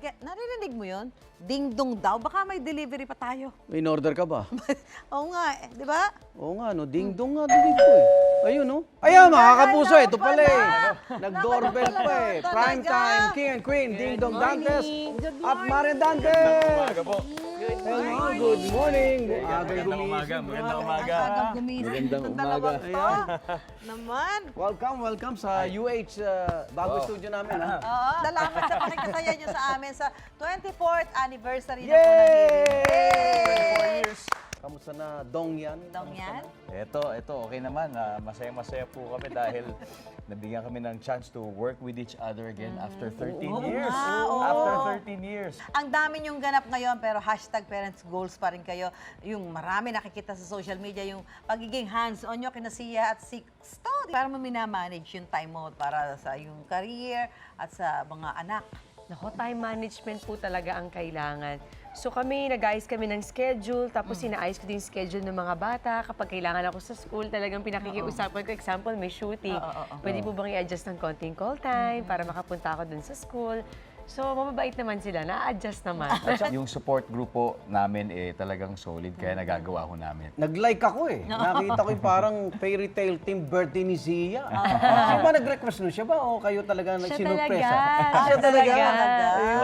Naririnig mo yun? Ding-dong daw. Baka may delivery pa tayo. In order ka ba? Oo nga, di ba? Oo nga, no. Ding-dong nga din ko eh. Ayun, no? Ayan, mga kapuso, ito pala eh. Nag-doorbell pa eh. Prime time, King and Queen, Ding-dong Dantes at Maren Dantes. Hello, good morning. Magandang umaga, magandang umaga. Magandang umaga. Naman. Welcome sa UH bago studio namin. Ha? Oo. Salamat sa pakikasaya nyo sa amin sa 24th anniversary na po ng Yay! Yay! Kamusta na Dong yan? Dong yan? Ito, okay naman. Masaya-masaya po kami dahil nabigyan kami ng chance to work with each other again after 13 years. oo. After 13 years. Ang dami nyong ganap ngayon pero hashtag parents goals pa rin kayo. Yung marami nakikita sa social media, yung pagiging hands-on nyo kina Sia at Sixto. Para mo minamanage yung time mo para sa yung career at sa mga anak. Nako, time management po talaga ang kailangan. So kami, nag-ayos kami ng schedule, tapos inaayos ko din yung schedule ng mga bata. Kapag kailangan ako sa school, talagang pinakikiusapan ko. Example, may shooting. Pwede po bang i-adjust ng konting call time para makapunta ako dun sa school? So, mababait naman sila. Na-adjust naman. Yung support group po namin talagang solid kaya nagagawa ko namin. Nag-like ako eh. Nakita ko yung parang fairy tale team birthday ni Zia. Siya ba nag-request nun? Siya ba o kayo talaga Siya sinurpresa? talaga. Siya talaga.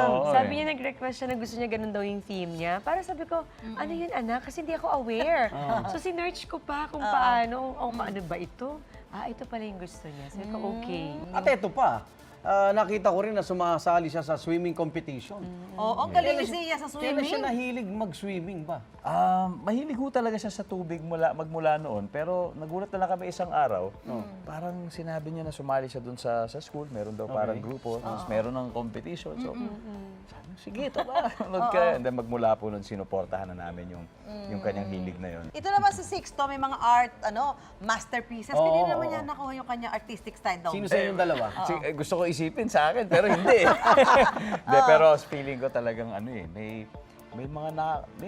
Oo, Sabi niya, nag-request siya na gusto niya ganun daw yung theme niya. Para sabi ko, ano yun anak? Kasi hindi ako aware. So, sinearch ko pa kung paano. O, paano ba ito? Ito pala yung gusto niya. Sabi ko, okay. At eto pa, nakita ko rin na sumasali siya sa swimming competition. Oo, ang galing ni Sia sa Kailan siya swimming. nahilig mag-swimming ba? Mahilig ho talaga siya sa tubig magmula noon. Pero nagulat na lang kami isang araw. Parang sinabi niya na sumali siya dun sa school. Meron daw parang grupo. Tapos meron ng competition. So, sabi, sige, ito ba? And then magmula po nun, sinuportahan na namin yung kanyang hilig na yun. Ito naman si Sixto, may mga art, masterpieces. Hindi naman niya nakuha yung kanyang artistic style daw. Sino sa inyong dalawa? Gusto ko isipin sa akin, pero hindi. Hindi, pero feeling ko talagang may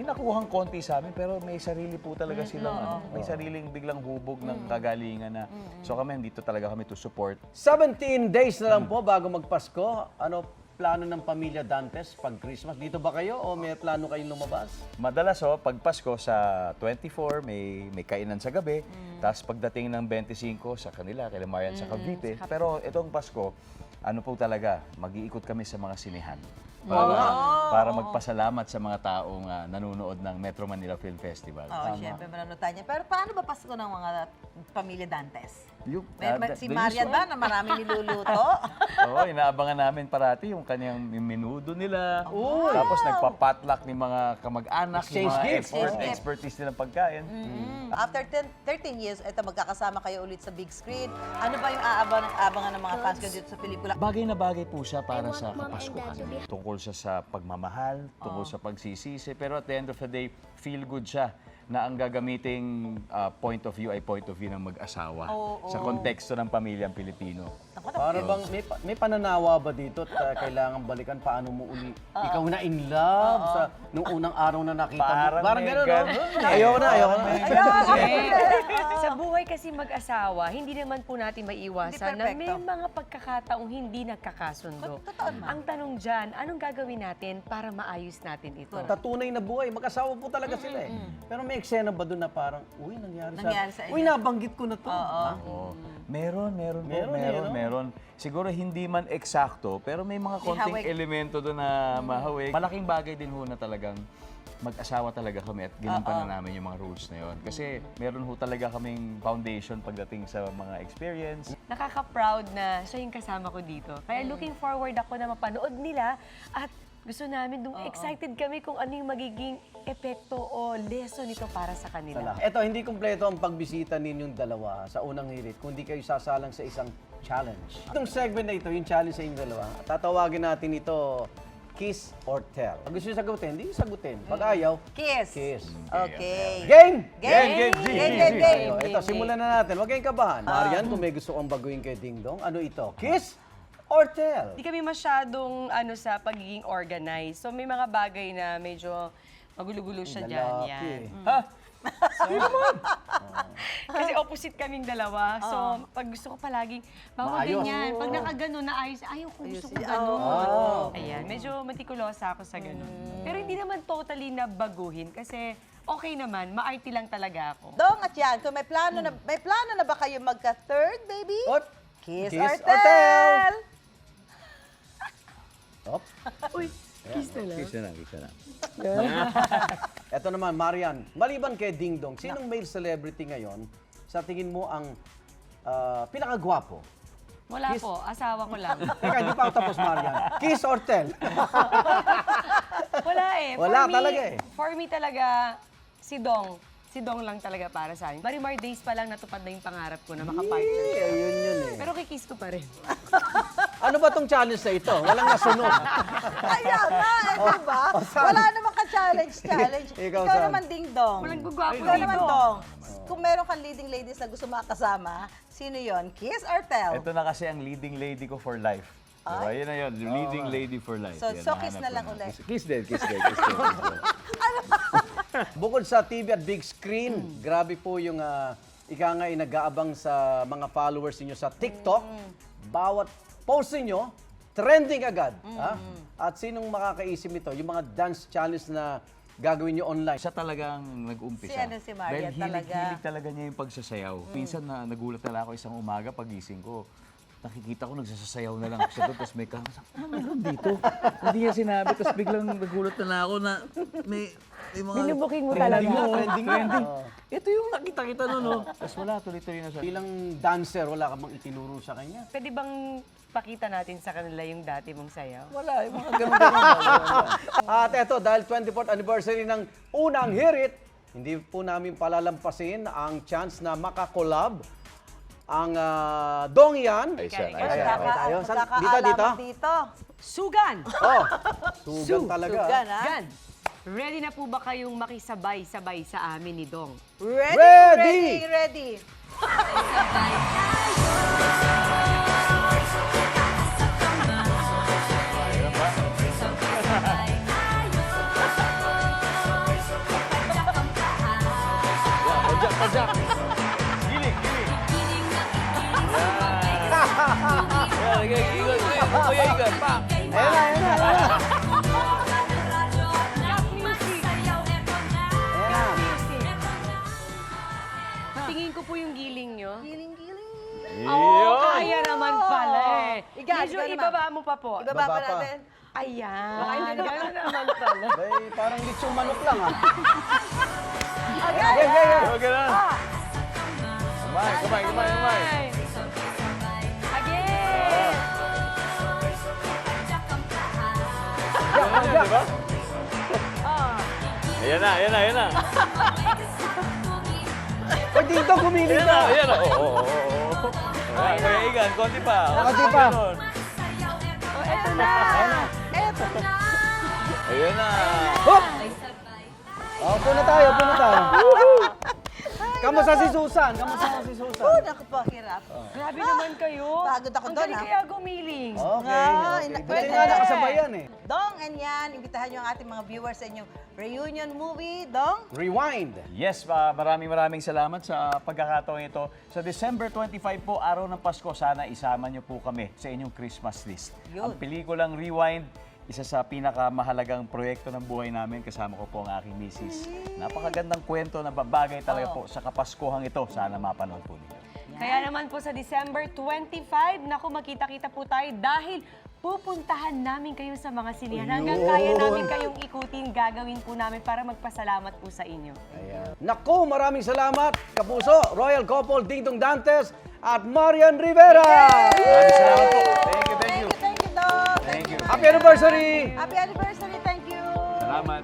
nakuhang konti sa amin, pero may sarili po talaga silang, may sariling biglang hubog ng kagalingan na. So kami, dito talaga kami to support. 17 days na lang po bago magpasko. Ano plano ng pamilya Dantes pag Christmas? Dito ba kayo o may plano kayong lumabas? Madalas pag Pasko sa 24, may kainan sa gabi. Tapos pagdating ng 25 sa kanila, kay Marian sa Cavite. Pero itong Pasko, ano po talaga, mag-iikot kami sa mga sinehan. Para magpasalamat sa mga taong nanonood ng Metro Manila Film Festival. Oo, syempre, manonood tayo niya. Pero paano ba Pasko ng mga pamilya Dantes? Si Doon Marian usual. ba na maraming niluluto? Oo, inaabangan namin parati yung kanyang menudo nila. Tapos nagpa-potluck ng mga kamag-anak, yung Exchange mga gifts. expertise nilang pagkain. After 13 years, ito magkakasama kayo ulit sa big screen. Ano ba yung aabangan ng mga fans ko dito sa pelikula? Bagay na bagay po siya para sa Kapaskuhan. Tungkol siya sa pagmamahal, tungkol sa pagsisisi, pero at the end of the day, feel good siya na ang gagamiting point of view ay point of view ng mag-asawa sa konteksto ng pamilyang Pilipino. Para bang may pananawa ba dito at kailangan balikan paano mo uli ikaw na in love sa nung unang araw na nakita mo? Parang Ganun, may no? ganun Ayoko na. Sa buhay kasi mag-asawa, hindi naman po natin maiiwasan na may perfecto. mga pagkakataong hindi nagkakasundo. Totoo naman. Ang tanong dyan, anong gagawin natin para maayos natin ito? Tatunay na buhay, mag-asawa po talaga sila eh. Pero may eksena ba doon na parang, uy, nangyari Nangyari sa uy, nabanggit ko na to. Oo. Meron. Siguro hindi man eksakto, pero may mga konting hawig. elemento doon na mahawig. Malaking bagay din ho na talagang mag-asawa talaga kami at ginampanan namin yung mga rules na yon. Kasi meron ho talaga kaming foundation pagdating sa mga experience. Nakaka-proud na siya yung kasama ko dito. Kaya looking forward ako na mapanood nila at gusto namin, excited kami kung ano yung magiging epekto o lesson nito para sa kanila. Ito, hindi kumpleto ang pagbisita ninyong dalawa sa unang hirit kung di kayo sasalang sa isang challenge. Itong segment na ito, yung challenge sa inyong dalawa, tatawagin natin ito Kiss or Tell. Pag gusto nyo sagutin, hindi nyo sagutin. Pag ayaw, Kiss. kiss. Okay. Game! Game! So, ito, simulan na natin. Huwag kayong kabahan. Marian, kung may gusto kang baguhin kay Ding Dong, ano ito? Kiss or tell? Hindi kami masyadong sa pagiging organized. So may mga bagay na medyo magulo-gulo siya dyan. Lalaki. Yan. Ha? Kasi opposite kaming dalawa. So, pag gusto ko palaging, bawal Maayos. ganyan. Pag nakagano na ayos, ayaw ko, gusto ko Ayusin. ganun. Oh. Ayan, medyo matikulosa ako sa ganun. Pero hindi naman totally na baguhin kasi okay naman, maarte lang talaga ako. Dong at yan, kung may plano na ba kayo magka-third, baby? Ot. Kiss, Kiss or or tell. tell! Op. Uy, kiss na lang. Kiss na lang, kiss na lang. Eto naman, Marian, maliban kay Ding Dong, sinong male celebrity ngayon sa tingin mo ang pinakagwapo? Wala Kiss. po, asawa ko lang. Teka, hindi pa ako tapos, Marian. Kiss or tell? Wala eh. Wala talaga eh. For me talaga, si Dong. Si Dong lang talaga para sa akin. Marimar days pa lang natupad na yung pangarap ko na makapartner siya. Ayun yun eh. Pero kikiss ko pa rin. Ano ba tong challenge na ito? Walang nasunod. Kaya nga, diba? Wala namang ka-challenge. Ikaw, Ikaw Sam. naman, Ding Dong. Walang gugwapo Ikaw dito. naman, Dong. Kung meron kang leading ladies na gusto makasama, sino yon? Kiss or tell? Ito na kasi ang leading lady ko for life. Diba? Yun na yun, leading lady for life. So, Yan, kiss na nahanap lang ko ulit. Kiss din, kiss din, kiss din. Kiss din. Bukod sa TV at big screen, grabe po yung ika nga ay nag-aabang sa mga followers niyo sa TikTok. Bawat post niyo trending agad. Ha? At sinong makakaisip nito? Yung mga dance challenge na gagawin niyo online. Siya talagang nag-umpisa. Si Marian Dahil talaga. hilig talaga niya yung pagsasayaw. Minsan na nagulat na lang ako isang umaga pagising ko. Nakikita ko nagsasayaw na lang ako siya doon, tapos may kama. Ano meron dito? Hindi niya sinabi, tapos biglang nagulat na lang ako na may mga... Binubuking mo talaga. Trending na. Ito yung nakita-kita nun, no? Tapos wala, tuloy-tuloy na siya. Bilang dancer, wala ka bang itinuro sa kanya? Pwede bang pakita natin sa kanila yung dati mong sayaw? Wala, yung mga ganun-ganun. At eto, dahil 24th anniversary ng unang Hirit, hindi po namin palalampasin ang chance na makakolab ang Dong Yan. Ay, siya, ay, Ayan, siya. okay tayo. Dito? Magkakaalaman dito. Sugan! Oh, sugan talaga. Sugan, ha? Gan! Ready na po ba kayong makisabay-sabay sa amin ni Dong? Ready! Ready! Pajak, pajak. Giling, giling. Yan, ikot, ikot. Kuya, ikot. Pa. Ayan na, ayan na. Rock music! Ayan. Tingin ko po yung giling nyo. Giling-giling. Oo, kaya naman pala eh. Ikaw, Medyo ikaw naman. ibaba mo pa po. Ibaba pa Baba pa. natin. Ayan, gano'n naman pala. Bay, parang litsong manok lang ah. Agad! Okay na. Kumay, kumay, kumay, kumay. Again! Yan, di ba? Ayan na, ayan na, ayan na. Pag dito, kumili Ayan ka. na, ayan na. Oo, oo, oo. Ayan, Kuya Igan, konti pa. Konti pa. Ganun. Oh, eto na! Eto na! Ayan na. Hop! Oh, puno tayo, puno tayo. Kamusta si Susan? Kamusta si Susan? Naku po, hirap. Grabe naman kayo. Pagod ako Ang doon, galing ah. kaya gumiling. Okay, okay. Buti Pwede. nga nakasabayan eh. Dong, and yan, imbitahan nyo ang ating mga viewers sa inyong reunion movie. Dong? Rewind. Yes, maraming salamat sa pagkakataon ito. Sa December 25 po, araw ng Pasko, sana isama niyo po kami sa inyong Christmas list. Yun. Ang pelikulang Rewind, isa sa pinakamahalagang proyekto ng buhay namin. Kasama ko po ang aking misis. Napakagandang kwento na babagay talaga po sa Kapaskuhang ito. Sana mapanood po ninyo. Kaya naman po sa December 25, naku, makita-kita po tayo dahil pupuntahan namin kayo sa mga sinihan. Hanggang kaya namin kayong ikutin, gagawin po namin para magpasalamat po sa inyo. Ayan. Naku, maraming salamat, Kapuso, Royal Couple, Ding Dong Dantes, at Marian Rivera. Maraming salamat po. Thank you, thank you. Thank you, Dong. Thank you. Happy anniversary! Happy anniversary. Thank you. Salamat.